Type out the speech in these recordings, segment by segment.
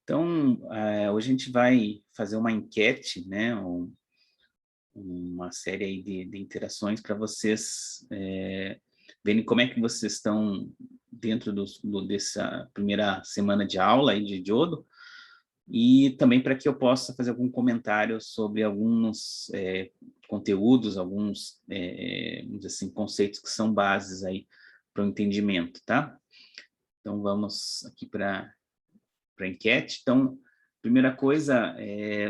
Então, hoje a gente vai fazer uma enquete, né, uma série aí de interações para vocês verem como é que vocês estão dentro dessa primeira semana de aula aí de Diodo, e também para que eu possa fazer algum comentário sobre alguns conteúdos, alguns, vamos dizer assim, conceitos que são bases aí para o entendimento, tá? Então, vamos aqui para a enquete. Então, primeira coisa,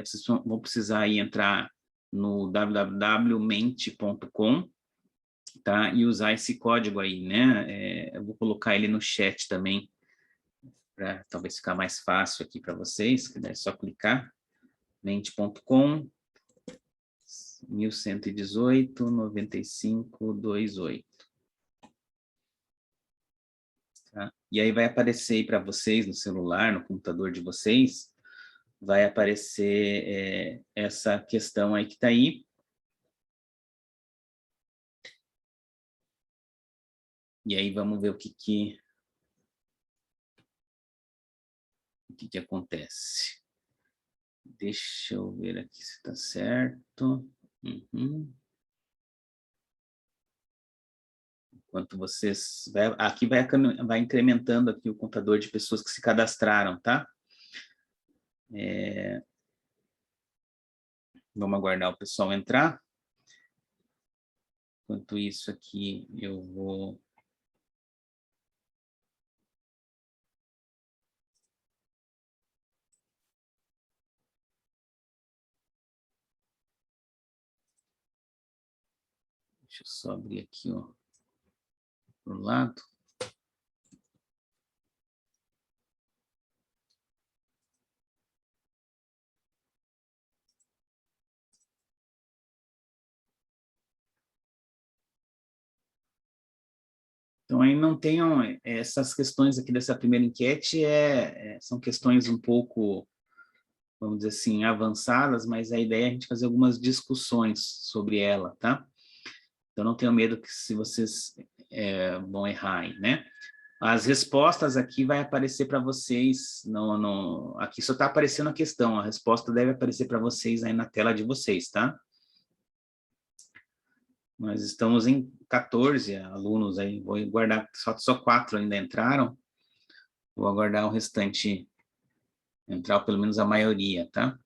vocês vão precisar aí entrar no www.mente.com, tá? E usar esse código aí, né? Eu vou colocar ele no chat também, para talvez ficar mais fácil aqui para vocês, que é só clicar, mente.com, 1118 9528. Tá? E aí vai aparecer aí para vocês no celular, no computador de vocês, vai aparecer essa questão aí que está aí. E aí vamos ver o que acontece. Deixa eu ver aqui se está certo. Uhum. Enquanto vocês... aqui vai incrementando aqui o contador de pessoas que se cadastraram, tá? Vamos aguardar o pessoal entrar. Enquanto isso aqui, eu vou... Deixa eu só abrir aqui, ó, pro lado. Então, aí não tenham essas questões aqui dessa primeira enquete, são questões um pouco, vamos dizer assim, avançadas, mas a ideia é a gente fazer algumas discussões sobre ela, tá? Então, não tenham medo que se vocês vão errar aí, né? As respostas aqui vai aparecer para vocês, aqui só está aparecendo a questão, a resposta deve aparecer para vocês aí na tela de vocês, tá? Nós estamos em 14 alunos aí, vou guardar, só 4 ainda entraram, vou aguardar o restante entrar, pelo menos a maioria, tá?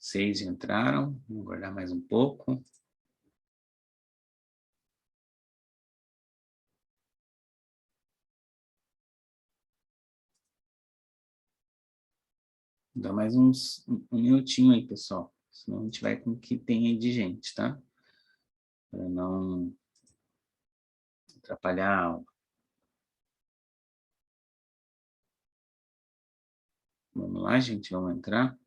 Seis entraram, vou aguardar mais um pouco. Dá mais um minutinho aí, pessoal. Senão a gente vai com o que tem aí de gente, tá? Para não atrapalhar a aula. Vamos lá, gente, vamos entrar.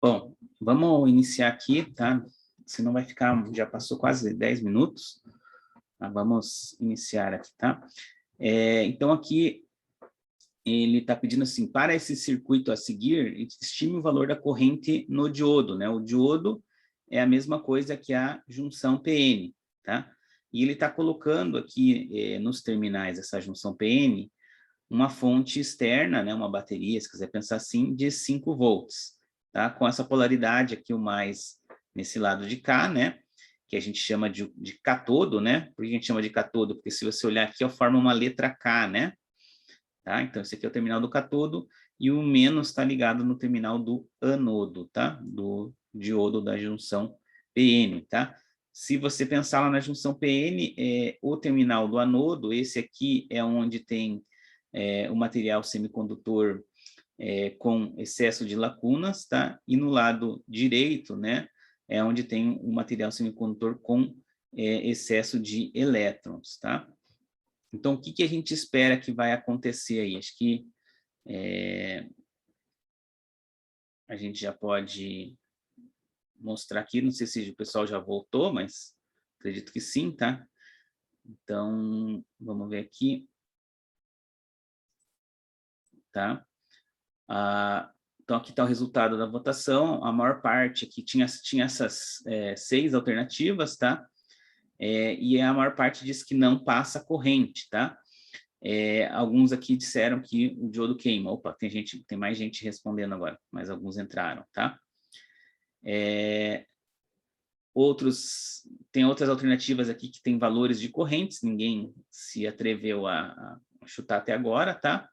Bom, vamos iniciar aqui, tá? Senão vai ficar, já passou quase 10 minutos. Tá? Vamos iniciar aqui, tá? Então, aqui, ele está pedindo assim, para esse circuito a seguir, estime o valor da corrente no diodo, né? O diodo é a mesma coisa que a junção PN, tá? E ele está colocando aqui nos terminais dessa junção PN uma fonte externa, né? Uma bateria, se quiser pensar assim, de 5 volts, tá? Com essa polaridade aqui, o mais nesse lado de cá, né? Que a gente chama de catodo, né? Por que a gente chama de catodo? Porque se você olhar aqui, forma uma letra K, né? Tá? Então, esse aqui é o terminal do catodo e o menos está ligado no terminal do anodo, tá? Do diodo da junção PN, tá? Se você pensar lá na junção PN, o terminal do anodo, esse aqui é onde tem o material semicondutor com excesso de lacunas, tá? E no lado direito, né, é onde tem o material semicondutor com excesso de elétrons, tá? Então, o que que a gente espera que vai acontecer aí? Acho que a gente já pode mostrar aqui, não sei se o pessoal já voltou, mas acredito que sim, tá? Então, vamos ver aqui, tá? Então, aqui está o resultado da votação, a maior parte aqui tinha essas 6 alternativas, tá? E a maior parte disse que não passa corrente, tá? Alguns aqui disseram que o diodo queima. Opa, tem mais gente respondendo agora, mas alguns entraram, tá? Tem outras alternativas aqui que tem valores de correntes, ninguém se atreveu a chutar até agora, tá?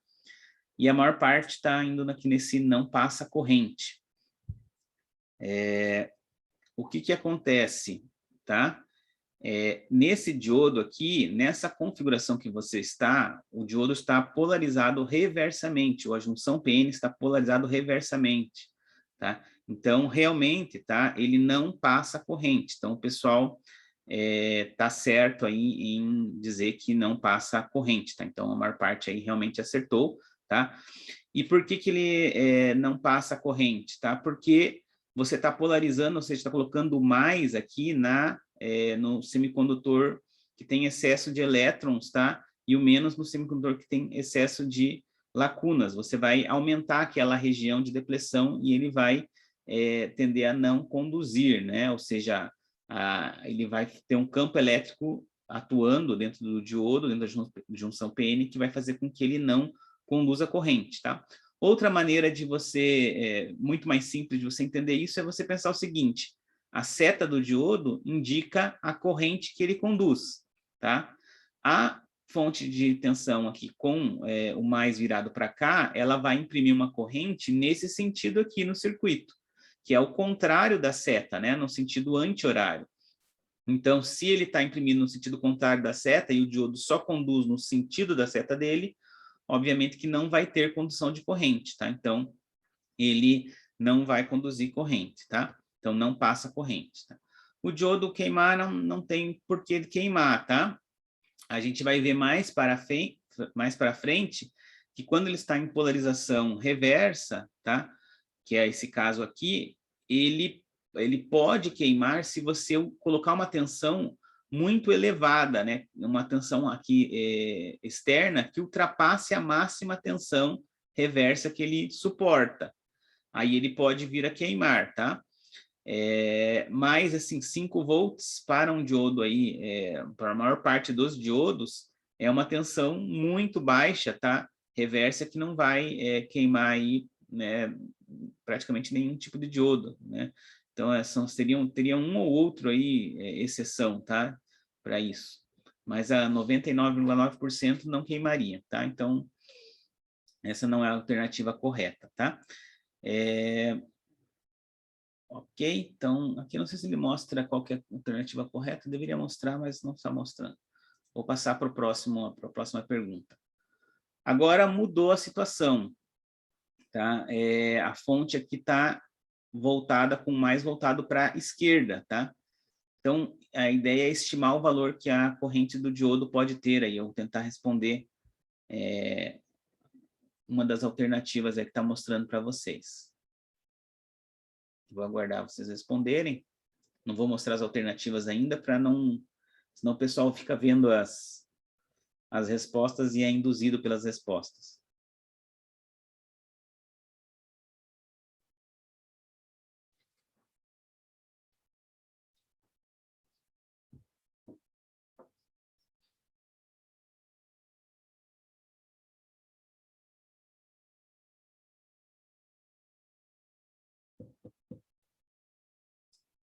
E a maior parte está indo aqui nesse não passa corrente. O que que acontece, tá? Nesse diodo aqui, nessa configuração que você está, o diodo está polarizado reversamente, ou a junção PN está polarizado reversamente, tá? Então, realmente, tá? Ele não passa corrente. Então, o pessoal tá certo aí em dizer que não passa corrente, tá? Então, a maior parte aí realmente acertou, tá? E por que que ele não passa corrente, tá? Porque você está polarizando, ou seja, está colocando mais aqui no semicondutor que tem excesso de elétrons, tá? E o menos no semicondutor que tem excesso de lacunas. Você vai aumentar aquela região de depressão e ele vai tender a não conduzir, né? Ou seja, ele vai ter um campo elétrico atuando dentro do diodo, dentro da junção PN, que vai fazer com que ele não conduza corrente, tá? Outra maneira de você, muito mais simples de você entender isso, é você pensar o seguinte: a seta do diodo indica a corrente que ele conduz, tá? A fonte de tensão aqui com o mais virado para cá, ela vai imprimir uma corrente nesse sentido aqui no circuito, que é o contrário da seta, né? No sentido anti-horário. Então, se ele está imprimindo no sentido contrário da seta e o diodo só conduz no sentido da seta dele, obviamente que não vai ter condução de corrente, tá? Então, ele não vai conduzir corrente, tá? Então, não passa corrente, tá? O diodo queimar não tem por que queimar, tá? A gente vai ver mais para frente que quando ele está em polarização reversa, tá? Que é esse caso aqui, ele pode queimar se você colocar uma tensão muito elevada, né? Uma tensão aqui externa que ultrapasse a máxima tensão reversa que ele suporta. Aí ele pode vir a queimar, tá? Mas, assim, 5 volts para um diodo aí, para a maior parte dos diodos, é uma tensão muito baixa, tá? Reversa que não vai queimar aí, né, praticamente nenhum tipo de diodo, né? Então, teria um ou outro aí, exceção, tá? Para isso. Mas a 99,9% não queimaria, tá? Então, essa não é a alternativa correta, tá? Ok, então, aqui não sei se ele mostra qual que é a alternativa correta, deveria mostrar, mas não está mostrando. Vou passar para a próxima pergunta. Agora mudou a situação, tá? A fonte aqui está mais voltado para a esquerda, tá? Então, a ideia é estimar o valor que a corrente do diodo pode ter aí. Eu vou tentar responder uma das alternativas aí que está mostrando para vocês. Vou aguardar vocês responderem. Não vou mostrar as alternativas ainda para não... Senão o pessoal fica vendo as respostas e é induzido pelas respostas.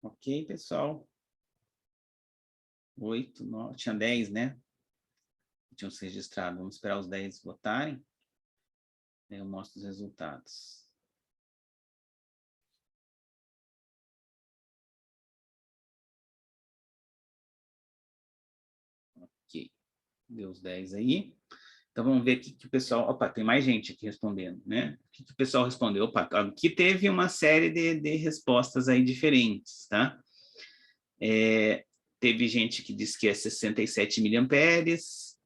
Ok, pessoal? 8, 9, tinha 10, né? Tinham se registrado. Vamos esperar os 10 votarem. Aí eu mostro os resultados. Deu os 10 aí. Então, vamos ver o que o pessoal... Opa, tem mais gente aqui respondendo, né? O que o pessoal respondeu? Opa, aqui teve uma série de respostas aí diferentes, tá? Teve gente que disse que é 67 miliamperes,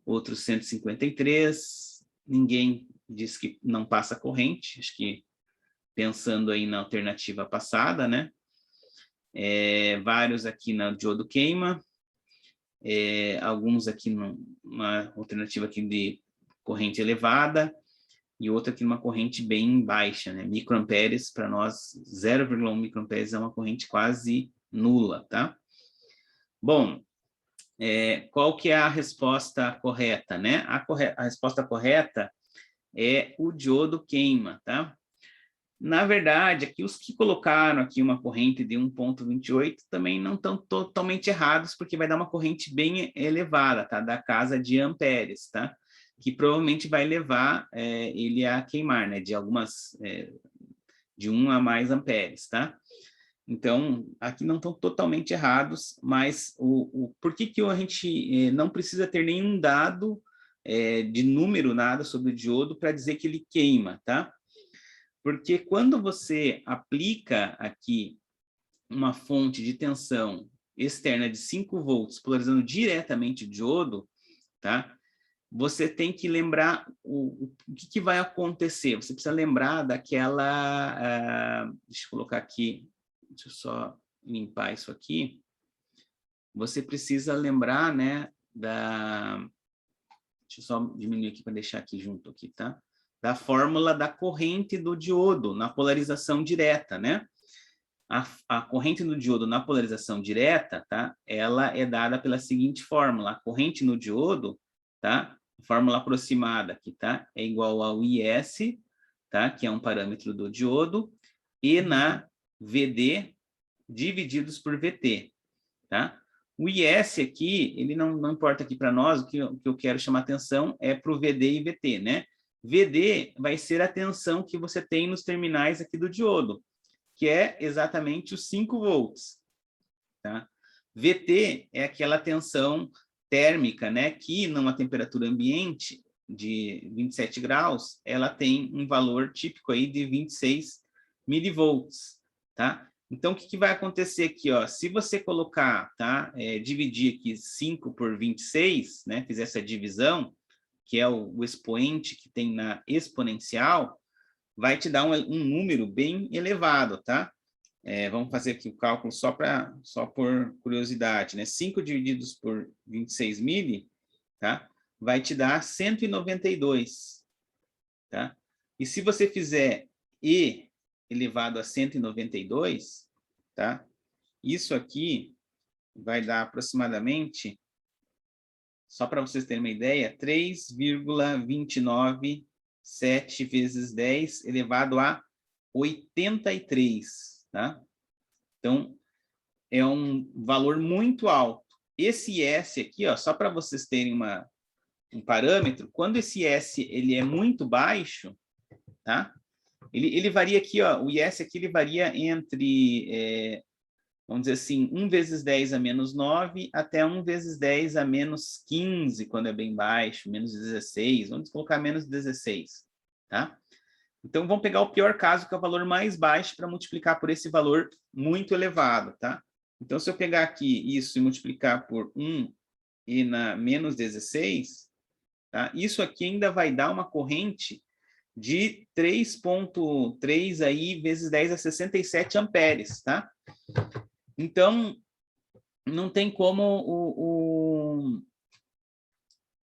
outros 153, ninguém disse que não passa corrente, acho que pensando aí na alternativa passada, né? Vários aqui na diodo queima, alguns aqui numa alternativa aqui de corrente elevada, e outra aqui numa corrente bem baixa, né? Microamperes, para nós, 0,1 microamperes é uma corrente quase nula, tá? Bom, qual que é a resposta correta, né? A resposta correta é o diodo queima, tá? Na verdade, aqui os que colocaram aqui uma corrente de 1,28 também não estão totalmente errados, porque vai dar uma corrente bem elevada, tá? Da casa de amperes, tá? Que provavelmente vai levar ele a queimar, né? De algumas, de 1 a mais amperes, tá? Então, aqui não estão totalmente errados, mas por que a gente não precisa ter nenhum dado de número, nada sobre o diodo para dizer que ele queima, tá? Porque quando você aplica aqui uma fonte de tensão externa de 5 volts, polarizando diretamente o diodo, tá? Você tem que lembrar o que vai acontecer. Você precisa lembrar daquela... deixa eu colocar aqui, deixa eu só limpar isso aqui. Você precisa lembrar, né, deixa eu só diminuir aqui para deixar aqui junto aqui, tá? Da fórmula da corrente do diodo na polarização direta, né? A corrente do diodo na polarização direta, tá? Ela é dada pela seguinte fórmula. A corrente no diodo, tá? A fórmula aproximada aqui, tá? É igual ao IS, tá? Que é um parâmetro do diodo, e na VD divididos por VT, tá? O IS aqui, ele não importa aqui para nós, o que eu quero chamar atenção é para o VD e VT, né? VD vai ser a tensão que você tem nos terminais aqui do diodo, que é exatamente os 5 volts, tá? VT é aquela tensão térmica, né, que numa temperatura ambiente de 27 graus, ela tem um valor típico aí de 26 milivolts, tá? Então, o que vai acontecer aqui, ó? Se você colocar, tá, dividir aqui 5 por 26, né, fizer essa divisão, que é o expoente que tem na exponencial, vai te dar um número bem elevado, tá? Vamos fazer aqui o cálculo só por curiosidade, né? 5 divididos por 26 mili, tá? Vai te dar 192, tá? E se você fizer E elevado a 192, tá? Isso aqui vai dar aproximadamente, só para vocês terem uma ideia, 3,297 vezes 10 elevado a 83, tá? Então, é um valor muito alto. Esse S aqui, ó, só para vocês terem um parâmetro, quando esse S ele é muito baixo, tá? Ele varia aqui, ó, o IS aqui ele varia entre, vamos dizer assim, 1 vezes 10 a menos 9 até 1 vezes 10 a menos 15, quando é bem baixo, menos 16, vamos colocar menos 16, tá? Então, vamos pegar o pior caso, que é o valor mais baixo, para multiplicar por esse valor muito elevado, tá? Então, se eu pegar aqui isso e multiplicar por 1 e na menos 16, tá? Isso aqui ainda vai dar uma corrente de 3,3 aí vezes 10 a 67 amperes, tá? Então, não tem como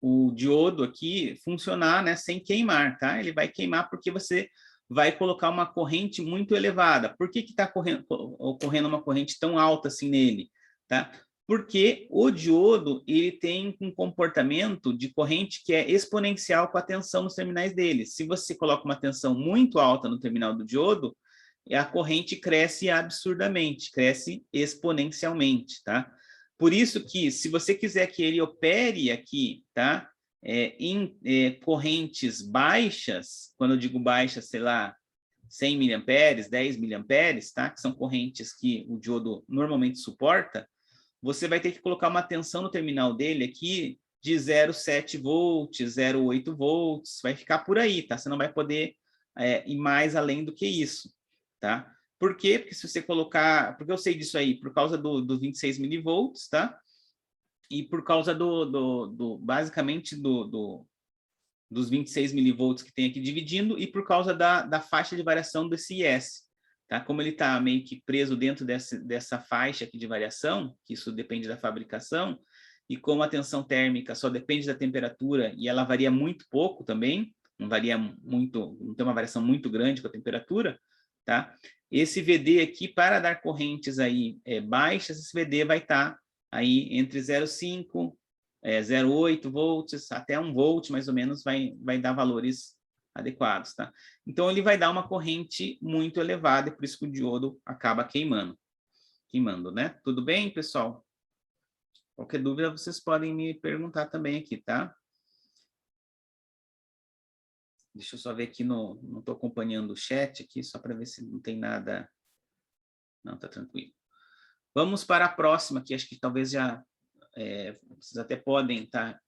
o diodo aqui funcionar, né, sem queimar, tá? Ele vai queimar porque você vai colocar uma corrente muito elevada. Por que está ocorrendo uma corrente tão alta assim nele, tá? Porque o diodo ele tem um comportamento de corrente que é exponencial com a tensão nos terminais dele. Se você coloca uma tensão muito alta no terminal do diodo, a corrente cresce absurdamente, cresce exponencialmente, tá? Por isso que, se você quiser que ele opere aqui, tá? Em correntes baixas, quando eu digo baixas, sei lá, 100 miliamperes, 10 miliamperes, tá? Que são correntes que o diodo normalmente suporta, você vai ter que colocar uma tensão no terminal dele aqui de 0,7 volts, 0,8 volts, vai ficar por aí, tá? Você não vai poder ir mais além do que isso, tá? Por quê? Porque se você colocar... Porque eu sei disso aí, por causa do 26 milivolts, tá? E por causa basicamente dos 26 milivolts que tem aqui dividindo e por causa da faixa de variação desse IS. Tá? Como ele está meio que preso dentro dessa faixa aqui de variação, que isso depende da fabricação, e como a tensão térmica só depende da temperatura e ela varia muito pouco também, não varia muito, não tem uma variação muito grande com a temperatura, tá? Esse VD aqui, para dar correntes aí baixas, esse VD vai estar aí entre 0,5, 0,8 volts, até 1 volt, mais ou menos, vai dar valores adequados, tá? Então, ele vai dar uma corrente muito elevada, e por isso que o diodo acaba queimando, né? Tudo bem, pessoal? Qualquer dúvida, vocês podem me perguntar também aqui, tá? Deixa eu só ver aqui, não estou acompanhando o chat aqui, só para ver se não tem nada... Não, tá tranquilo. Vamos para a próxima, que acho que talvez já... vocês até podem estar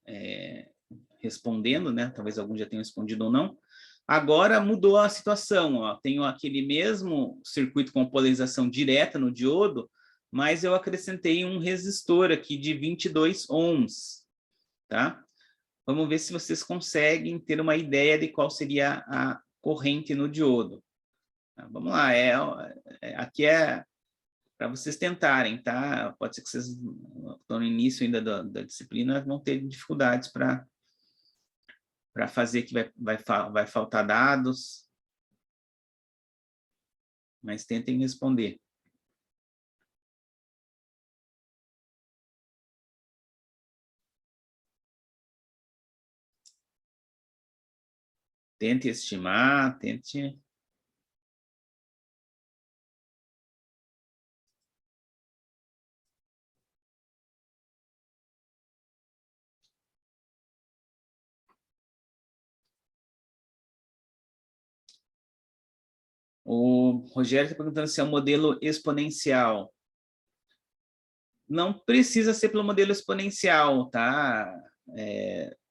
respondendo, né? Talvez alguns já tenham respondido ou não. Agora mudou a situação, ó. Tenho aquele mesmo circuito com polarização direta no diodo, mas eu acrescentei um resistor aqui de 22 ohms, tá? Vamos ver se vocês conseguem ter uma ideia de qual seria a corrente no diodo. Tá? Vamos lá, aqui é para vocês tentarem, tá? Pode ser que vocês estão no início ainda da disciplina, vão ter dificuldades para fazer, que vai faltar dados, mas tentem responder. Tente estimar, tente... O Rogério está perguntando se é um modelo exponencial. Não precisa ser pelo modelo exponencial, tá?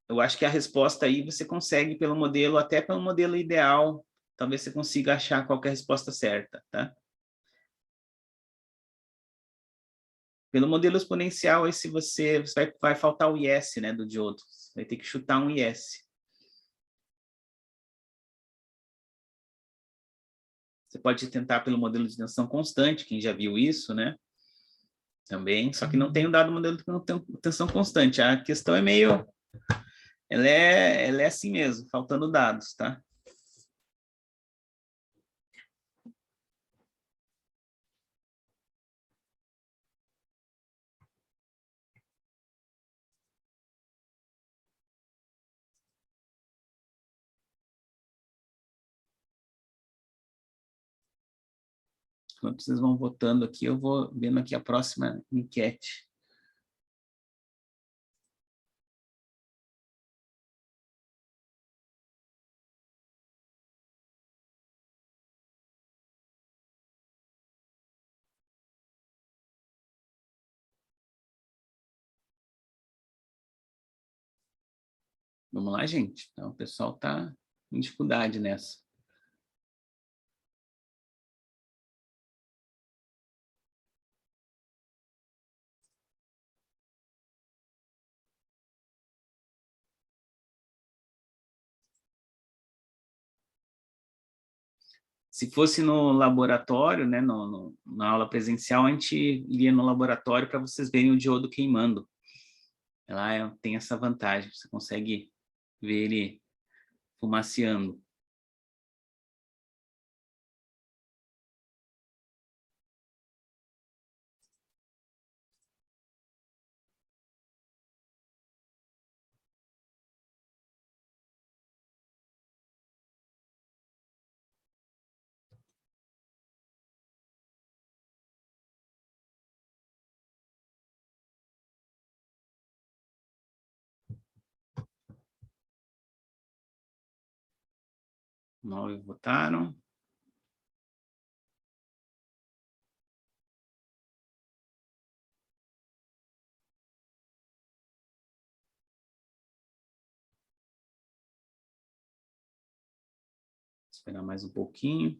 Eu acho que a resposta aí você consegue pelo modelo, até pelo modelo ideal, talvez você consiga achar qual que é a resposta certa, tá? Pelo modelo exponencial, esse vai faltar o IS, né, do diodo. Você vai ter que chutar um IS. Você pode tentar pelo modelo de tensão constante, quem já viu isso, né? Também, só que não tem o dado modelo de tensão constante. A questão é meio... Ela é assim mesmo, faltando dados, tá? Enquanto vocês vão votando aqui, eu vou vendo aqui a próxima enquete. Vamos lá, gente. Então, o pessoal está em dificuldade nessa. Se fosse no laboratório, né, na aula presencial, a gente iria no laboratório para vocês verem o diodo queimando. Lá tem essa vantagem, você consegue ver ele fumaceando. Nove votaram. Esperar mais um pouquinho.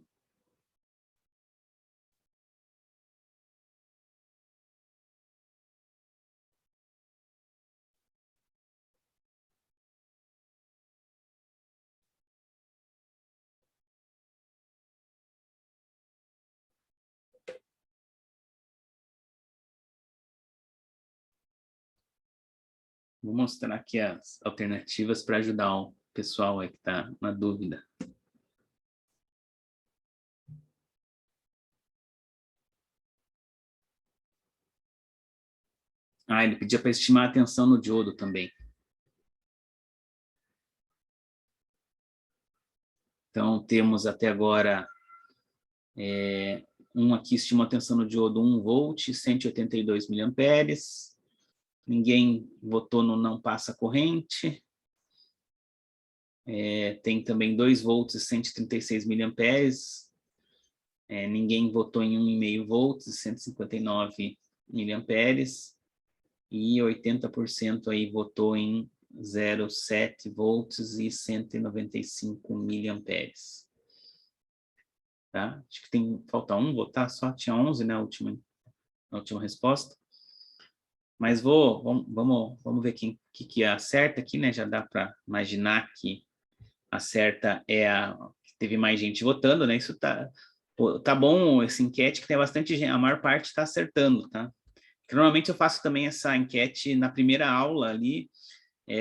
Vou mostrar aqui as alternativas para ajudar o pessoal aí que está na dúvida. Ah, ele pedia para estimar a tensão no diodo também. Então, temos até agora um aqui estima a tensão no diodo 1 volt, 182 miliamperes. Ninguém votou no não passa corrente. Tem também 2 volts e 136 miliamperes. Ninguém votou em 1,5 volts e 159 miliamperes. E 80% aí votou em 0,7 volts e 195 miliamperes. Tá? Acho que falta um votar, só tinha 11 na última resposta. Mas vamos ver quem que acerta aqui, né? Já dá para imaginar que acerta que teve mais gente votando, né? Isso tá bom, essa enquete que tem bastante gente, a maior parte está acertando, tá? Porque normalmente eu faço também essa enquete na primeira aula ali,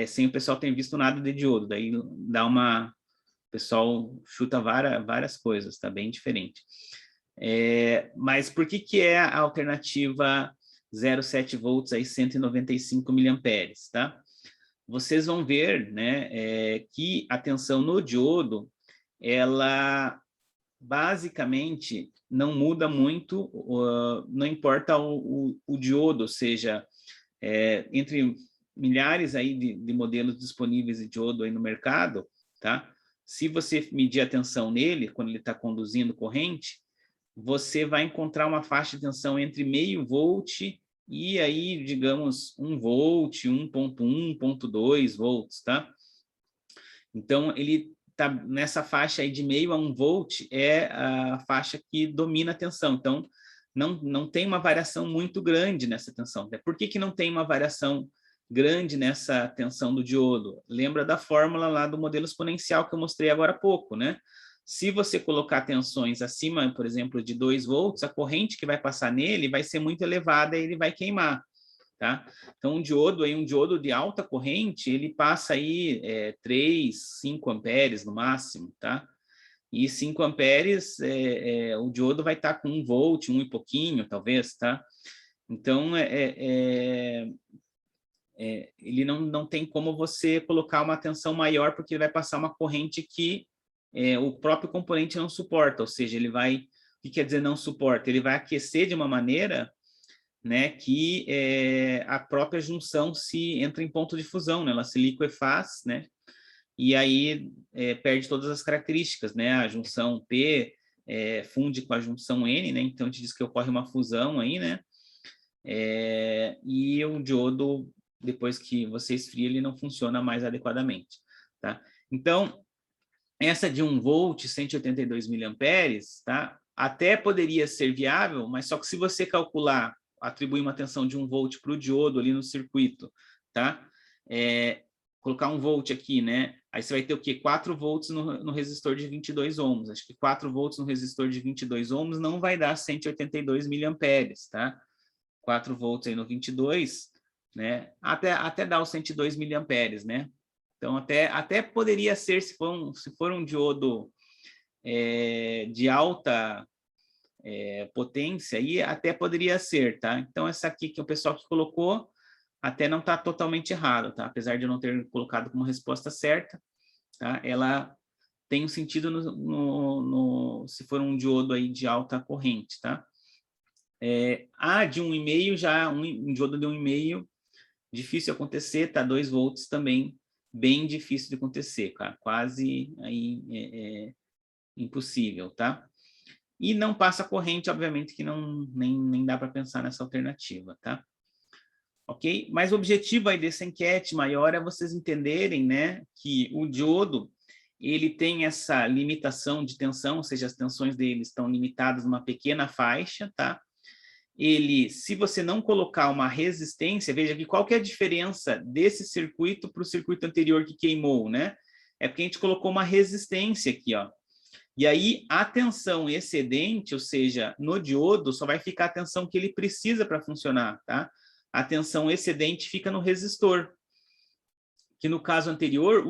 sem o pessoal ter visto nada de diodo, daí dá o pessoal chuta várias coisas, tá bem diferente. Mas por que é a alternativa 0,7 volts aí 195 miliamperes, tá? Vocês vão ver, né, que a tensão no diodo, ela basicamente não muda muito, não importa o diodo, ou seja, entre milhares aí de modelos disponíveis de diodo aí no mercado, tá? Se você medir a tensão nele, quando ele está conduzindo corrente, você vai encontrar uma faixa de tensão entre meio volt e aí, digamos, 1 volt, 1,1, 1,2 volts, tá? Então, ele tá nessa faixa aí de meio a 1 volt, é a faixa que domina a tensão. Então, não tem uma variação muito grande nessa tensão. Por que não tem uma variação grande nessa tensão do diodo? Lembra da fórmula lá do modelo exponencial que eu mostrei agora há pouco, né? Se você colocar tensões acima, por exemplo, de 2 volts, a corrente que vai passar nele vai ser muito elevada e ele vai queimar. Tá? Então, um diodo de alta corrente, ele passa aí 3, 5 amperes no máximo, tá? E 5 amperes, o diodo vai estar com 1 volt, 1 e pouquinho, talvez, tá? Então, ele não tem como você colocar uma tensão maior, porque ele vai passar uma corrente que o próprio componente não suporta, ou seja, ele vai... O que quer dizer não suporta? Ele vai aquecer de uma maneira, né, que a própria junção se entra em ponto de fusão, né, ela se liquefaz, né, e aí perde todas as características, né, a junção P funde com a junção N, né, então a gente diz que ocorre uma fusão aí, né, e o diodo, depois que você esfria, ele não funciona mais adequadamente, tá? Então, essa de 1 volt, 182 miliamperes, tá? Até poderia ser viável, mas só que se você calcular, atribuir uma tensão de 1 volt para o diodo ali no circuito, tá? Colocar 1 volt aqui, né? Aí você vai ter o quê? 4 volts no resistor de 22 ohms. Acho que 4 volts no resistor de 22 ohms não vai dar 182 miliamperes, tá? 4 volts aí no 22, né? Até dá os 102 miliamperes, né? Então, até poderia ser, se for um diodo de alta potência, aí até poderia ser, tá? Então, essa aqui que o pessoal que colocou, até não está totalmente errado, tá? Apesar de eu não ter colocado como resposta certa, tá? Ela tem um sentido se for um diodo aí de alta corrente, tá? De 1,5 já, um diodo de 1,5, difícil acontecer, tá? 2 volts também, bem difícil de acontecer, cara. Quase aí impossível, tá? E não passa corrente, obviamente que nem dá para pensar nessa alternativa, tá? Ok? Mas o objetivo aí dessa enquete maior é vocês entenderem, né, que o diodo, ele tem essa limitação de tensão, ou seja, as tensões dele estão limitadas numa pequena faixa, tá? Ele, se você não colocar uma resistência, veja aqui qual que é a diferença desse circuito para o circuito anterior que queimou, né? É porque a gente colocou uma resistência aqui, ó. E aí a tensão excedente, ou seja, no diodo, só vai ficar a tensão que ele precisa para funcionar, tá? A tensão excedente fica no resistor, que no caso anterior,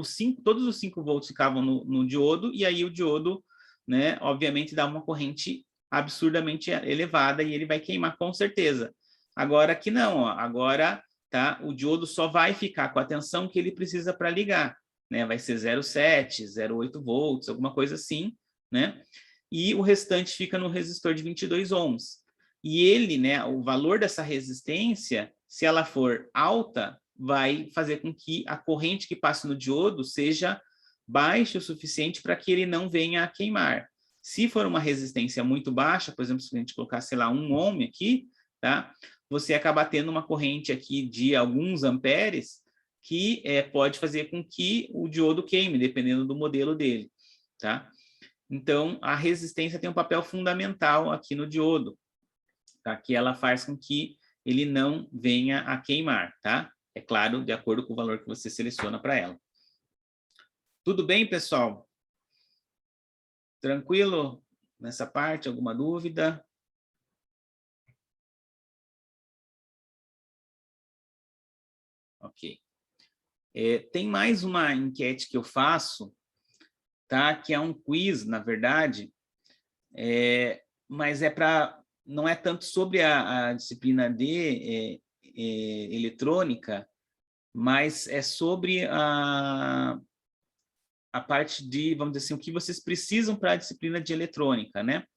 todos os 5 volts ficavam no diodo, e aí o diodo, né, obviamente dá uma corrente absurdamente elevada e ele vai queimar com certeza. Agora aqui não, ó, agora tá, o diodo só vai ficar com a tensão que ele precisa para ligar, né? Vai ser 0,7, 0,8 volts, alguma coisa assim, né? E o restante fica no resistor de 22 ohms. E ele, né, o valor dessa resistência, se ela for alta, vai fazer com que a corrente que passa no diodo seja baixa o suficiente para que ele não venha a queimar. Se for uma resistência muito baixa, por exemplo, se a gente colocar, sei lá, 1 ohm aqui, tá? Você acaba tendo uma corrente aqui de alguns amperes que pode fazer com que o diodo queime, dependendo do modelo dele, tá? Então, a resistência tem um papel fundamental aqui no diodo, tá? Que ela faz com que ele não venha a queimar, tá? É claro, de acordo com o valor que você seleciona para ela. Tudo bem, pessoal? Tranquilo nessa parte? Alguma dúvida? Ok. Tem mais uma enquete que eu faço, tá? Que é um quiz, na verdade, mas não é tanto sobre a disciplina de eletrônica, mas é sobre a parte de, vamos dizer assim, o que vocês precisam para a disciplina de eletrônica, né?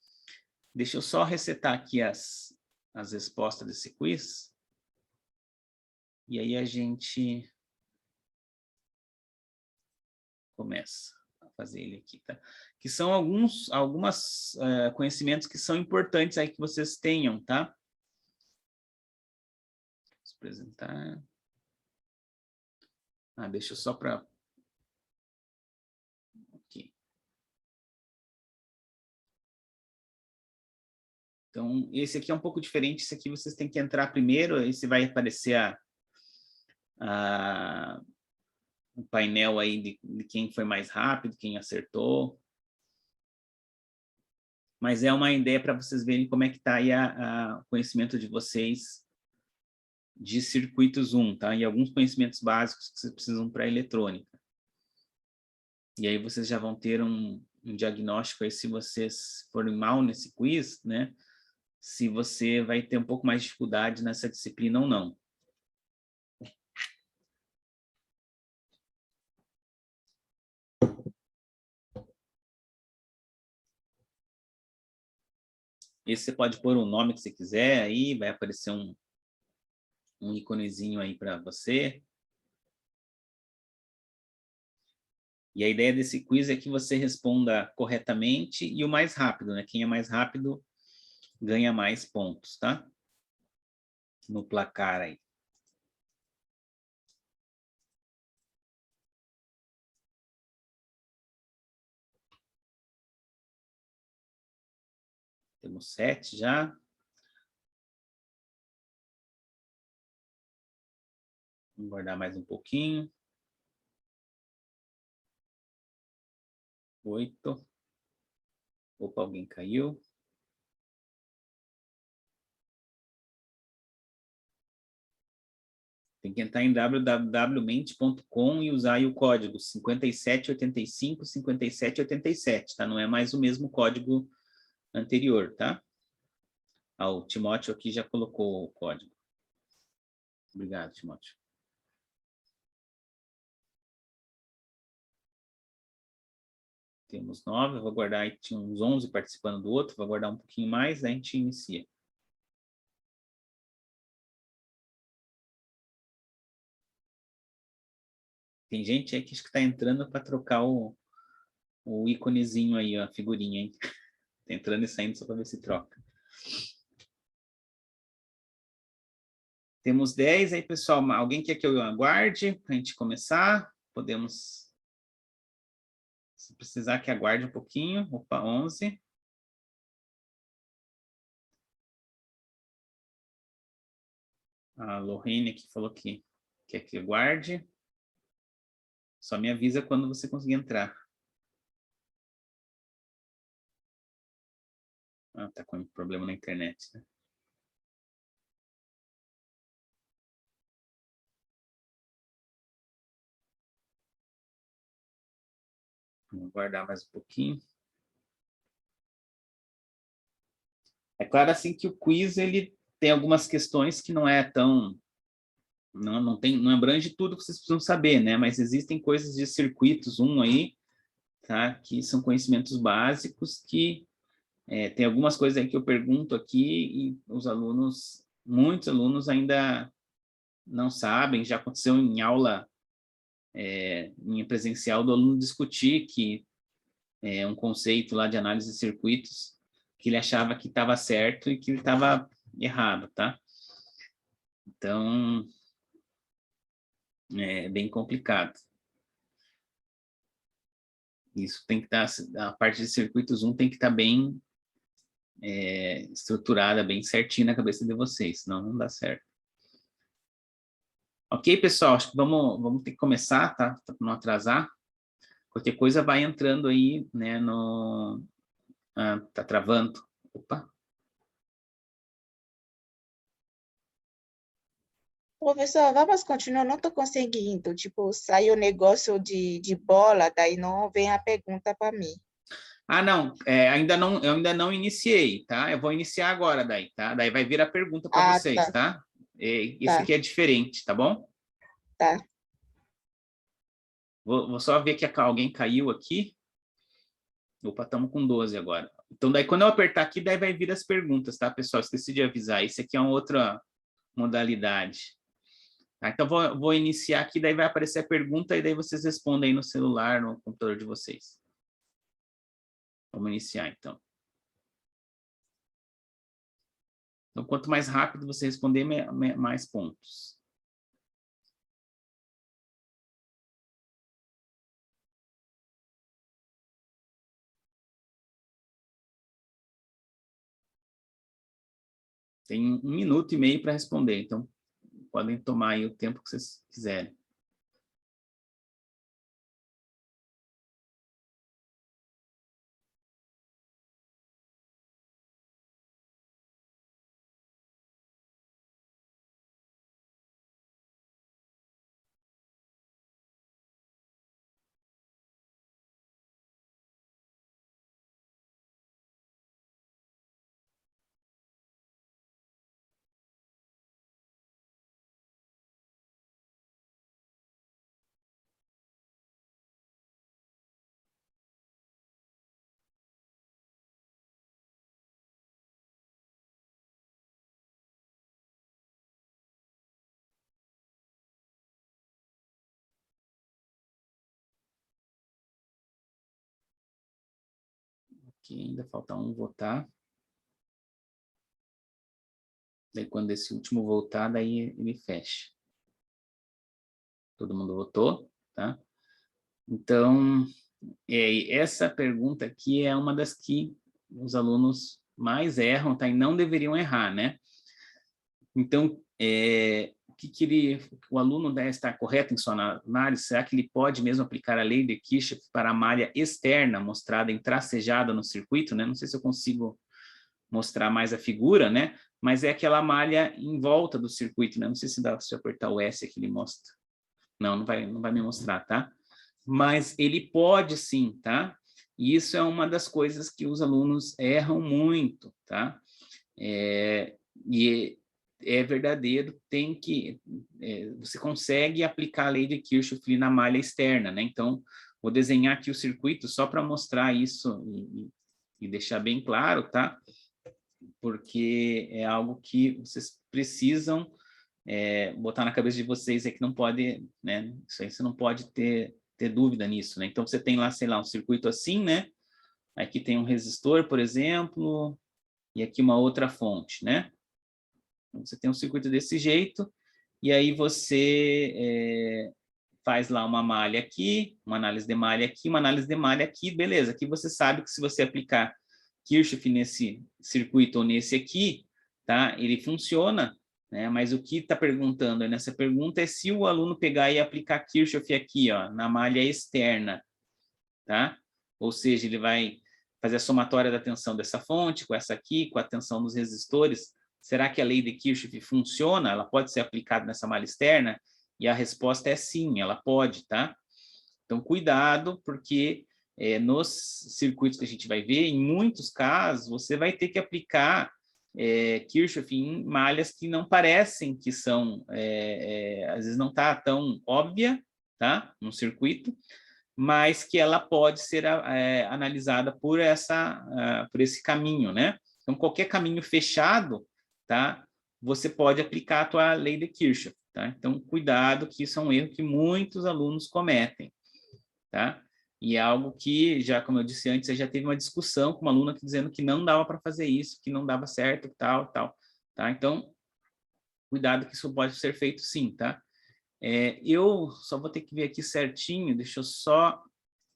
Deixa eu só resetar aqui as respostas desse quiz. E aí a gente começa a fazer ele aqui, tá? Que são alguns conhecimentos que são importantes aí que vocês tenham, tá? Vou apresentar. Deixa eu só para... Aqui. Então, esse aqui é um pouco diferente. Esse aqui vocês têm que entrar primeiro. Esse vai aparecer o painel aí de quem foi mais rápido, quem acertou. Mas é uma ideia para vocês verem como é que está aí o conhecimento de vocês de circuitos 1, tá? E alguns conhecimentos básicos que vocês precisam para eletrônica. E aí vocês já vão ter um diagnóstico aí, se vocês forem mal nesse quiz, né? Se você vai ter um pouco mais de dificuldade nessa disciplina ou não. Esse você pode pôr o nome que você quiser aí, vai aparecer um íconezinho aí para você. E a ideia desse quiz é que você responda corretamente e o mais rápido, né? Quem é mais rápido ganha mais pontos, tá? No placar aí. Temos 7 já. Vamos guardar mais um pouquinho. 8. Opa, alguém caiu. Tem que entrar em www.mente.com e usar aí o código 5785 5787, tá? Não é mais o mesmo código anterior, tá? O Timóteo aqui já colocou o código. Obrigado, Timóteo. Temos 9, vou guardar aí, tinha uns 11 participando do outro, vou guardar um pouquinho mais, aí a gente inicia. Tem gente aí que acho que está entrando para trocar o íconezinho aí, ó, a figurinha, hein? Tá entrando e saindo só para ver se troca. Temos 10 aí, pessoal. Alguém quer que eu aguarde para a gente começar? Podemos precisar que aguarde um pouquinho. Opa, 11. A Lorraine aqui falou que quer que aguarde. Só me avisa quando você conseguir entrar. Ah, tá com problema na internet, né? Vamos aguardar mais um pouquinho. É claro assim que o quiz ele tem algumas questões que não é tão não abrange tudo que vocês precisam saber, né? Mas existem coisas de circuitos aí, tá? Que são conhecimentos básicos que tem algumas coisas aí que eu pergunto aqui e os alunos, muitos alunos ainda não sabem. Já aconteceu em aula em presencial do aluno discutir que um conceito lá de análise de circuitos que ele achava que estava certo e que ele estava errado, tá? Então, é bem complicado. Isso tem que estar, a parte de circuitos 1 tem que estar bem estruturada, bem certinha na cabeça de vocês, senão não dá certo. Ok, pessoal, acho que vamos ter que começar, tá? Para não atrasar. Qualquer coisa vai entrando aí, né, no... Ah, tá travando. Opa. Professor, vamos continuar, não estou conseguindo. Tipo, saiu o negócio de bola, daí não vem a pergunta para mim. Ah, não, eu ainda não iniciei, tá? Eu vou iniciar agora daí, tá? Daí vai vir a pergunta para Ah, vocês, tá, tá? Esse tá, aqui é diferente, tá bom? tá. Vou só ver que alguém caiu aqui. Opa, estamos com 12 agora. Então, daí quando eu apertar aqui, daí vai vir as perguntas, tá, pessoal? Esqueci de avisar. Esse aqui é uma outra modalidade. Tá? Então, vou iniciar aqui, daí vai aparecer a pergunta e daí vocês respondem aí no celular, no computador de vocês. Vamos iniciar, então. Então, quanto mais rápido você responder, mais pontos. Tem 1 minuto e meio para responder, então podem tomar aí o tempo que vocês quiserem. Aqui ainda falta um votar. Daí quando esse último voltar, daí ele fecha. Todo mundo votou, tá? Então, essa pergunta aqui é uma das que os alunos mais erram, tá? E não deveriam errar, né? Então, o aluno deve estar correto em sua análise? Será que ele pode mesmo aplicar a lei de Kirchhoff para a malha externa mostrada em tracejada no circuito, né? Não sei se eu consigo mostrar mais a figura, né? Mas é aquela malha em volta do circuito, né? Não sei se dá, se eu apertar o S aqui ele mostra. Não vai me mostrar, tá? Mas ele pode sim, tá? E isso é uma das coisas que os alunos erram muito, tá? E é verdadeiro, você consegue aplicar a lei de Kirchhoff na malha externa, né? Então, vou desenhar aqui o circuito só para mostrar isso e deixar bem claro, tá? Porque é algo que vocês precisam botar na cabeça de vocês, é que não pode, né? Isso aí você não pode ter dúvida nisso, né? Então, você tem lá, sei lá, um circuito assim, né? Aqui tem um resistor, por exemplo, e aqui uma outra fonte, né? Então, você tem um circuito desse jeito, e aí você faz lá uma malha aqui, uma análise de malha aqui, uma análise de malha aqui, beleza. Aqui você sabe que se você aplicar Kirchhoff nesse circuito ou nesse aqui, tá? Ele funciona, né? Mas o que está perguntando nessa pergunta é se o aluno pegar e aplicar Kirchhoff aqui, ó, na malha externa, tá? Ou seja, ele vai fazer a somatória da tensão dessa fonte com essa aqui, com a tensão dos resistores. Será que a lei de Kirchhoff funciona? Ela pode ser aplicada nessa malha externa? E a resposta é sim, ela pode, tá? Então, cuidado, porque nos circuitos que a gente vai ver, em muitos casos, você vai ter que aplicar Kirchhoff em malhas que não parecem que são, às vezes não está tão óbvia, tá? No circuito, mas que ela pode ser analisada por esse caminho, né? Então, qualquer caminho fechado, tá? Você pode aplicar a tua lei de Kirchhoff, tá? Então, cuidado, que isso é um erro que muitos alunos cometem, tá? E é algo que, já como eu disse antes, eu já teve uma discussão com uma aluna dizendo que não dava para fazer isso, que não dava certo, tal, tá? Então, cuidado que isso pode ser feito sim, tá? Eu só vou ter que ver aqui certinho, deixa eu só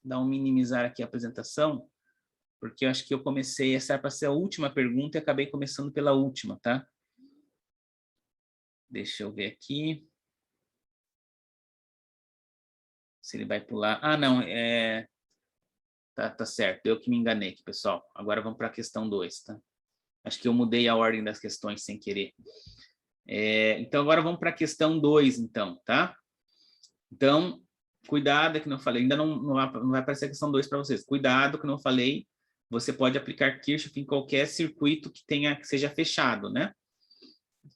dar um minimizar aqui a apresentação, porque eu acho que eu comecei, essa era para ser a última pergunta e acabei começando pela última, tá? Deixa eu ver aqui. Se ele vai pular. Ah, não, tá certo, eu que me enganei aqui, pessoal. Agora vamos para a questão 2, tá? Acho que eu mudei a ordem das questões sem querer. Então, agora vamos para a questão 2, então, tá? Então, cuidado, que não falei, ainda não vai aparecer a questão 2 para vocês. Cuidado, que não falei, você pode aplicar Kirchhoff em qualquer circuito que seja fechado, né?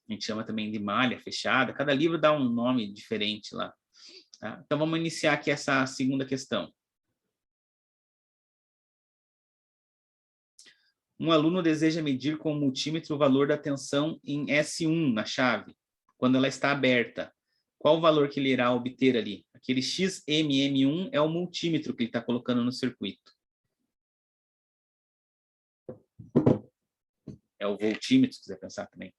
A gente chama também de malha fechada, cada livro dá um nome diferente lá. Tá? Então, vamos iniciar aqui essa segunda questão. Um aluno deseja medir com o multímetro o valor da tensão em S1 na chave, quando ela está aberta. Qual o valor que ele irá obter ali? Aquele XMM1 é o multímetro que ele está colocando no circuito. É o voltímetro, se quiser pensar também.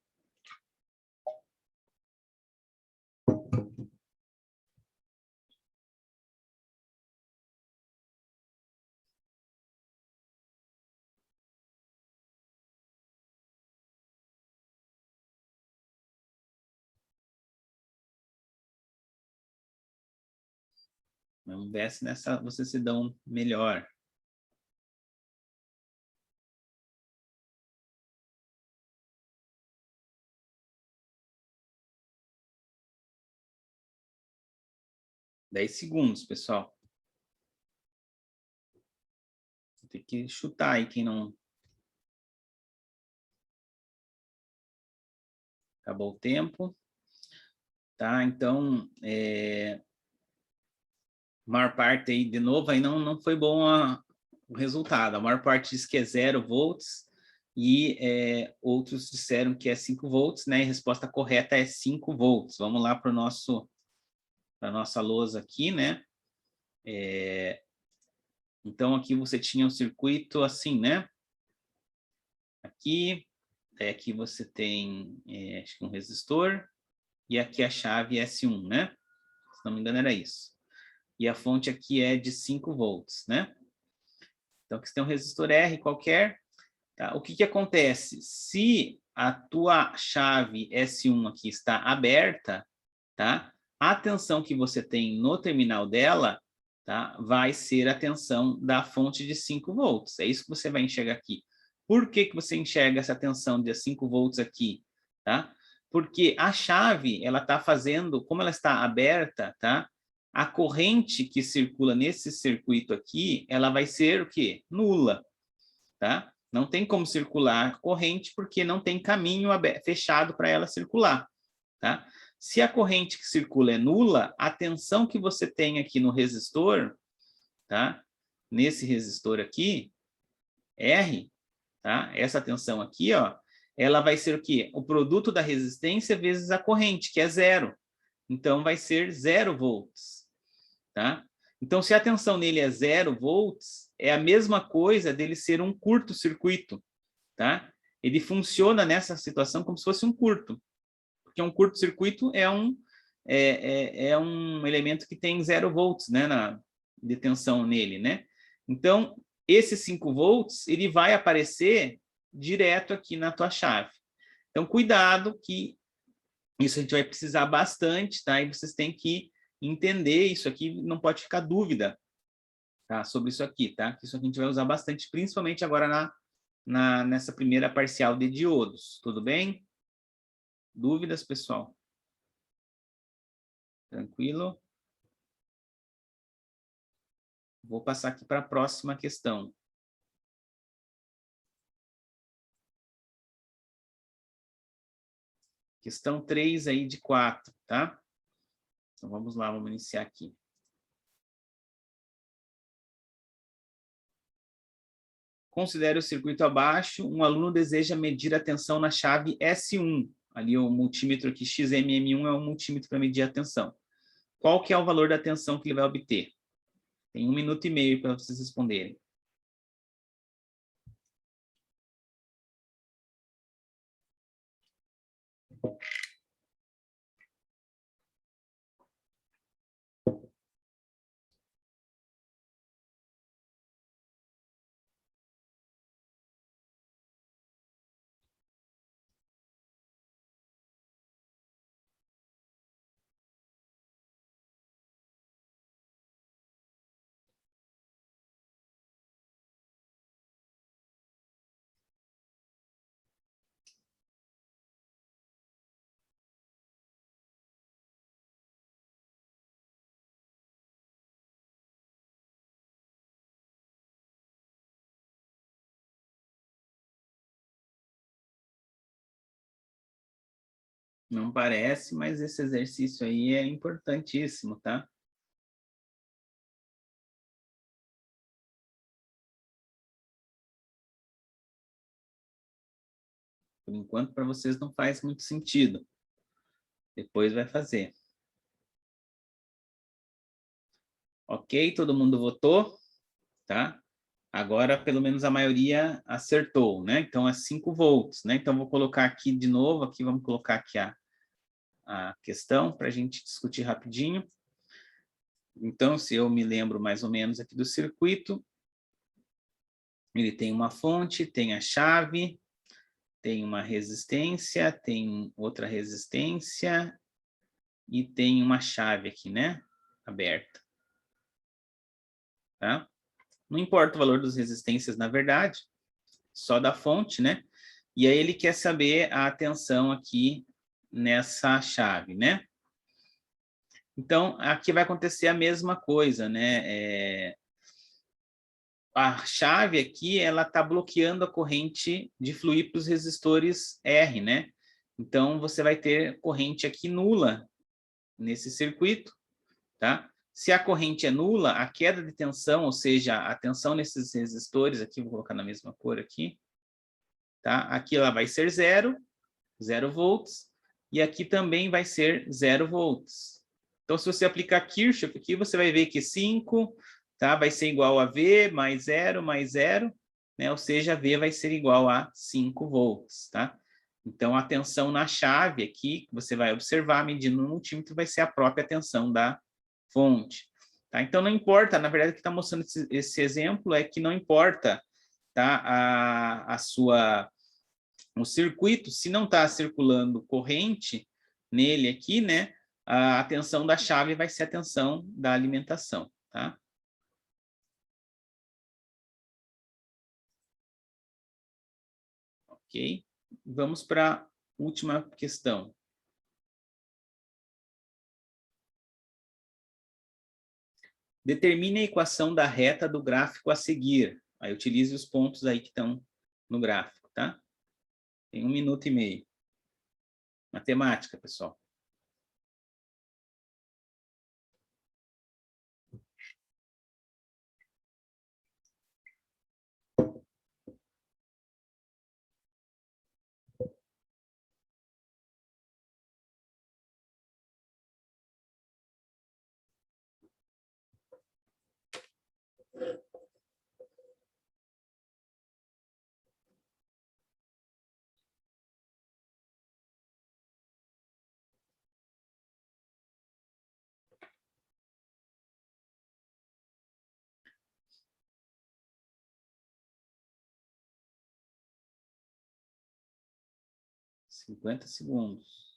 Vamos ver se nessa vocês se dão melhor. $10, pessoal. Tem que chutar aí quem não... Acabou o tempo. Tá, então, a maior parte aí, de novo, aí não foi bom o resultado. A maior parte diz que é 0 volts e outros disseram que é 5 volts, né? E a resposta correta é 5 volts. Vamos lá para a nossa lousa aqui, né? Então, aqui você tinha um circuito assim, né? Aqui você tem acho que um resistor e aqui a chave S1, né? Se não me engano era isso. E a fonte aqui é de 5 volts, né? Então, aqui você tem um resistor R qualquer. Tá? O que acontece? Se a tua chave S1 aqui está aberta, tá? A tensão que você tem no terminal dela, tá? Vai ser a tensão da fonte de 5 volts. É isso que você vai enxergar aqui. Por que você enxerga essa tensão de 5 volts aqui? Tá? Porque a chave, ela está fazendo, como ela está aberta, tá? A corrente que circula nesse circuito aqui, ela vai ser o quê? Nula, tá? Não tem como circular corrente porque não tem caminho fechado para ela circular, tá? Se a corrente que circula é nula, a tensão que você tem aqui no resistor, tá? Nesse resistor aqui, R, tá? Essa tensão aqui, ó, ela vai ser o quê? O produto da resistência vezes a corrente, que é 0. Então, vai ser 0 volts, tá? Então, se a tensão nele é 0 volts, é a mesma coisa dele ser um curto-circuito, tá? Ele funciona nessa situação como se fosse um curto, porque um curto-circuito é um elemento que tem 0 volts, né, de tensão nele, né? Então, esses 5 volts, ele vai aparecer direto aqui na tua chave. Então, cuidado que isso a gente vai precisar bastante, tá? E vocês têm que entender isso aqui, não pode ficar dúvida, tá? Sobre isso aqui, tá? Isso aqui a gente vai usar bastante, principalmente agora nessa primeira parcial de diodos, tudo bem? Dúvidas, pessoal? Tranquilo? Vou passar aqui para a próxima questão. Questão 3 aí de 4, tá? Então vamos lá, vamos iniciar aqui. Considere o circuito abaixo, um aluno deseja medir a tensão na chave S1. Ali o multímetro aqui, XMM1 é um multímetro para medir a tensão. Qual que é o valor da tensão que ele vai obter? Tem 1 minuto e meio para vocês responderem. Não parece, mas esse exercício aí é importantíssimo, tá? Por enquanto, para vocês não faz muito sentido. Depois vai fazer. Ok? Todo mundo votou? Tá? Agora, pelo menos a maioria acertou, né? Então, é 5 volts, né? Então, vou colocar aqui de novo, aqui vamos colocar aqui a questão para a gente discutir rapidinho. Então, se eu me lembro mais ou menos aqui do circuito, ele tem uma fonte, tem a chave, tem uma resistência, tem outra resistência e tem uma chave aqui, né? Aberta. Tá? Não importa o valor das resistências, na verdade, só da fonte, né? E aí ele quer saber a tensão aqui nessa chave, né? Então, aqui vai acontecer a mesma coisa, né? A chave aqui, ela está bloqueando a corrente de fluir para os resistores R, né? Então, você vai ter corrente aqui nula nesse circuito, tá? Se a corrente é nula, a queda de tensão, ou seja, a tensão nesses resistores, aqui vou colocar na mesma cor aqui, tá? Aqui ela vai ser 0 volts, e aqui também vai ser 0 volts. Então, se você aplicar Kirchhoff aqui, você vai ver que 5, tá? Vai ser igual a V mais 0, né? Ou seja, V vai ser igual a 5 volts, tá? Então, a tensão na chave aqui, que você vai observar, medindo no multímetro, vai ser a própria tensão da fonte. Tá? Então, não importa, na verdade, o que está mostrando esse exemplo é que não importa, tá? O circuito, se não está circulando corrente nele aqui, né? A tensão da chave vai ser a tensão da alimentação, tá? Ok? Vamos para a última questão. Determine a equação da reta do gráfico a seguir. Aí utilize os pontos aí que estão no gráfico, tá? Tem 1 minuto e meio. Matemática, pessoal. 50 segundos.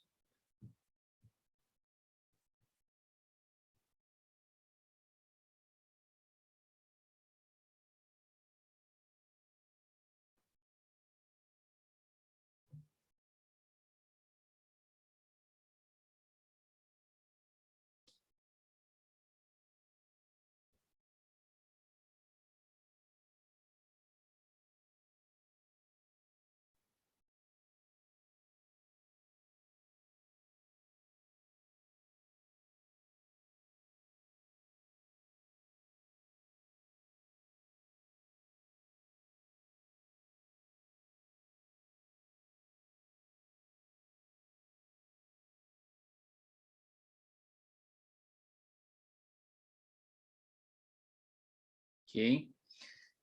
Ok?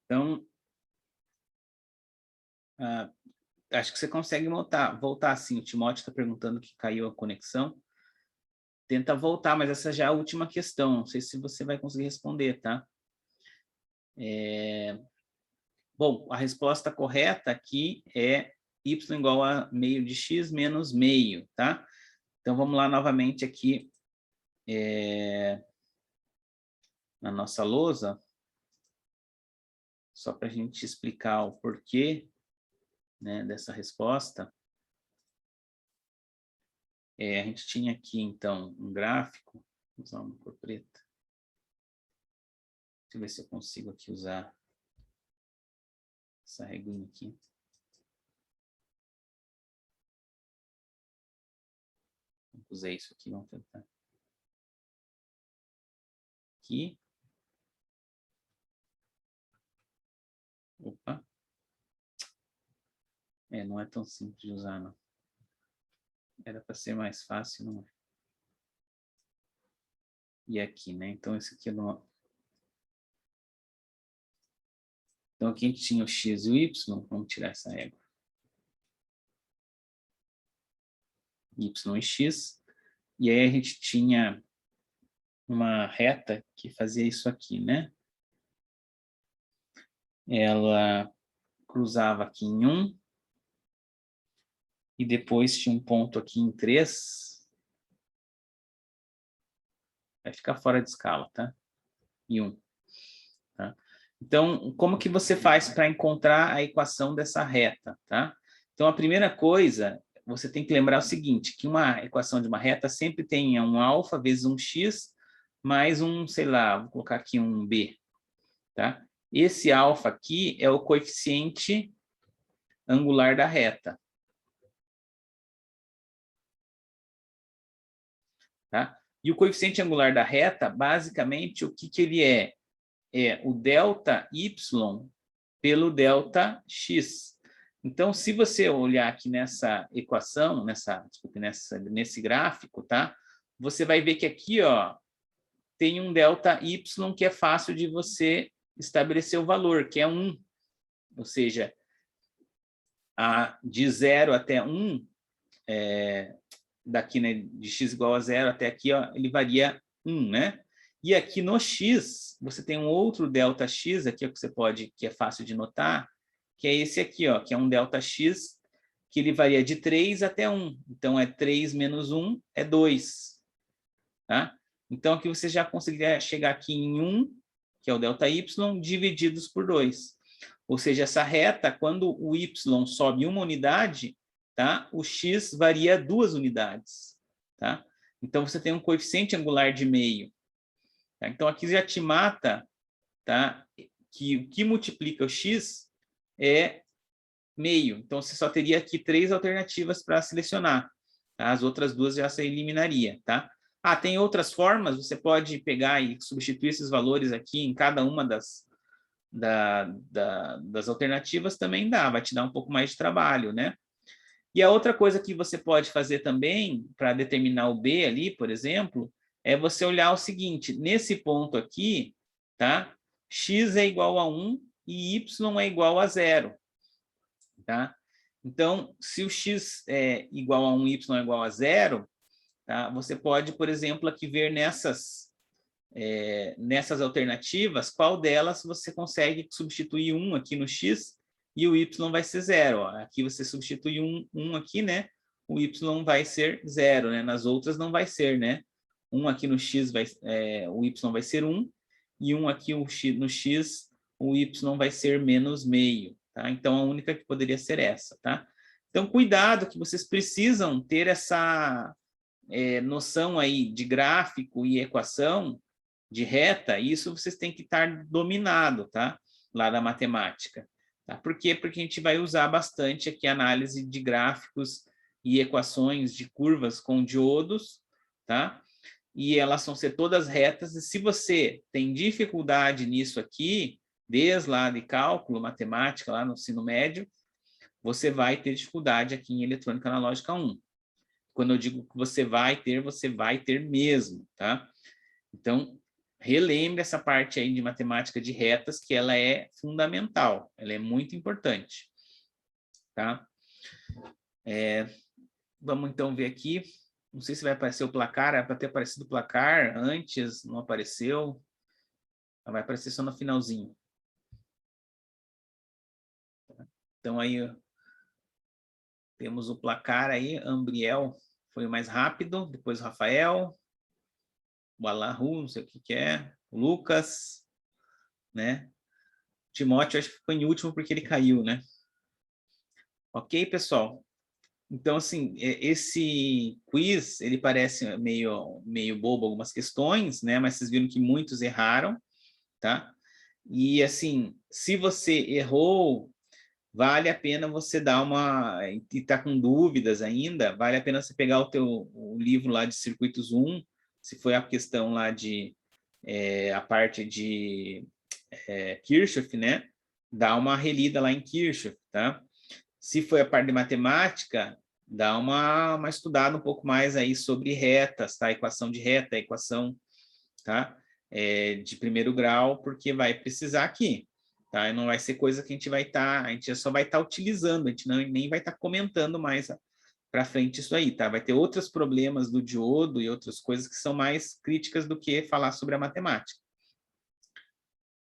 Então, acho que você consegue voltar sim. O Timóteo está perguntando que caiu a conexão. Tenta voltar, mas essa já é a última questão. Não sei se você vai conseguir responder, tá? Bom, a resposta correta aqui é y igual a meio de x menos meio, tá? Então, vamos lá novamente aqui na nossa lousa, só para a gente explicar o porquê, né, dessa resposta. A gente tinha aqui, então, um gráfico. Vou usar uma cor preta. Deixa eu ver se eu consigo aqui usar essa reguinha aqui. Usei isso aqui, vamos tentar. Aqui. Opa. Não é tão simples de usar, não. Era para ser mais fácil, não é? E aqui, né? Então, esse aqui não... Então, aqui a gente tinha o x e o y. Vamos tirar essa régua. Y e x. E aí a gente tinha uma reta que fazia isso aqui, né? Ela cruzava aqui em 1. E depois tinha um ponto aqui em 3. Vai ficar fora de escala, tá? E 1. Tá? Então, como que você faz para encontrar a equação dessa reta, tá? Então, a primeira coisa, você tem que lembrar o seguinte, que uma equação de uma reta sempre tem um alfa vezes um x mais um, sei lá, vou colocar aqui um b, tá? Esse alfa aqui é o coeficiente angular da reta. Tá? E o coeficiente angular da reta, basicamente, o que ele é? É o delta y pelo delta x. Então, se você olhar aqui nessa equação, nesse gráfico, tá? Você vai ver que aqui, ó, tem um delta y que é fácil de você estabelecer o valor, que é 1. Ou seja, de 0 até 1, daqui, né, de x igual a 0 até aqui, ó, ele varia 1, né? E aqui no x, você tem um outro delta x aqui, que é fácil de notar, que é esse aqui, ó, que é um delta x, que ele varia de 3 até 1. Então, é 3 menos 1 é 2. Tá? Então, aqui você já conseguiria chegar aqui em 1, que é o delta y, divididos por 2. Ou seja, essa reta, quando o y sobe uma unidade, tá? O x varia 2 unidades. Tá? Então, você tem um coeficiente angular de meio. Tá? Então, aqui já te mata, tá? Que o que multiplica o x é meio. Então, você só teria aqui 3 alternativas para selecionar. Tá? As outras 2 já se eliminaria. Tá? Tem outras formas, você pode pegar e substituir esses valores aqui em cada uma das alternativas, também dá, vai te dar um pouco mais de trabalho, né? E a outra coisa que você pode fazer também, para determinar o B ali, por exemplo, é você olhar o seguinte, nesse ponto aqui, tá? X é igual a 1 e Y é igual a 0, tá? Então, se o X é igual a 1 e Y é igual a 0, tá? Você pode, por exemplo, aqui ver nessas alternativas, qual delas você consegue substituir 1 aqui no X e o Y vai ser 0. Ó. Aqui você substitui 1 aqui, né? o y vai ser 0, né? Nas outras não vai ser, né? Aqui no x, o y vai ser 1, e aqui no x, o y vai ser menos meio, tá? Então, a única que poderia ser essa, tá? Então, cuidado que vocês precisam ter essa noção aí de gráfico e equação de reta, isso vocês têm que estar dominado, tá? Lá da matemática. Tá? Por quê? Porque a gente vai usar bastante aqui a análise de gráficos e equações de curvas com diodos, tá? E elas vão ser todas retas, e se você tem dificuldade nisso aqui, desde lá de cálculo, matemática, lá no ensino médio, você vai ter dificuldade aqui em eletrônica analógica 1. Quando eu digo que você vai ter mesmo, tá? Então, relembre essa parte aí de matemática de retas, que ela é fundamental, ela é muito importante, tá? Vamos então ver aqui, não sei se vai aparecer o placar, era para ter aparecido o placar antes, não apareceu, vai aparecer só no finalzinho. Então aí temos o placar aí, Ambriel foi o mais rápido, depois o Rafael, o Alahu, não sei o que é, o Lucas, né? O Timóteo acho que ficou em último porque ele caiu, né? Ok, pessoal? Então, assim, esse quiz, ele parece meio bobo algumas questões, né? Mas vocês viram que muitos erraram, tá? E, assim, se você errou, vale a pena você dar e tá com dúvidas ainda, vale a pena você pegar o livro lá de Circuitos 1, se foi a questão lá de a parte de Kirchhoff, né? Dá uma relida lá em Kirchhoff, tá? Se foi a parte de matemática, dá uma estudada um pouco mais aí sobre retas, tá? Equação de reta, equação, tá? De primeiro grau, porque vai precisar aqui, tá? E não vai ser coisa que a gente a gente só vai estar utilizando, a gente nem vai estar comentando mais para frente isso aí, tá? Vai ter outros problemas do diodo e outras coisas que são mais críticas do que falar sobre a matemática.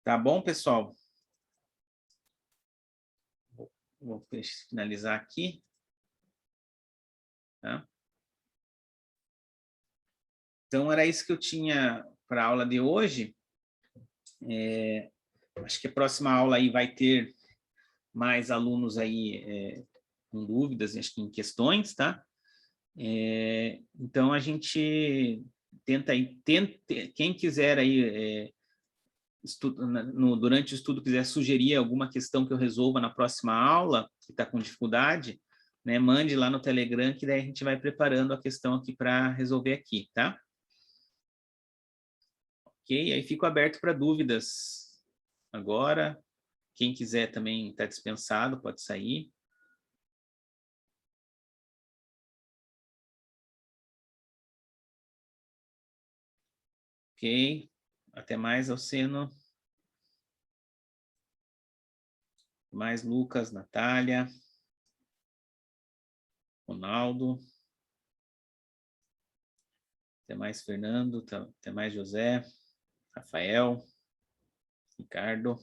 Tá bom, pessoal? Vou finalizar aqui. Tá? Então, era isso que eu tinha para a aula de hoje. Acho que a próxima aula aí vai ter mais alunos aí com dúvidas, acho que em questões, tá? Então, a gente tenta quem quiser aí, durante o estudo, quiser sugerir alguma questão que eu resolva na próxima aula, que está com dificuldade, né, mande lá no Telegram, que daí a gente vai preparando a questão aqui para resolver aqui, tá? Ok? Aí fico aberto para dúvidas agora. Quem quiser também está dispensado, pode sair. Ok? Até mais, Alceno. Mais Lucas, Natália, Ronaldo. Até mais, Fernando. Até mais, José, Rafael, Ricardo.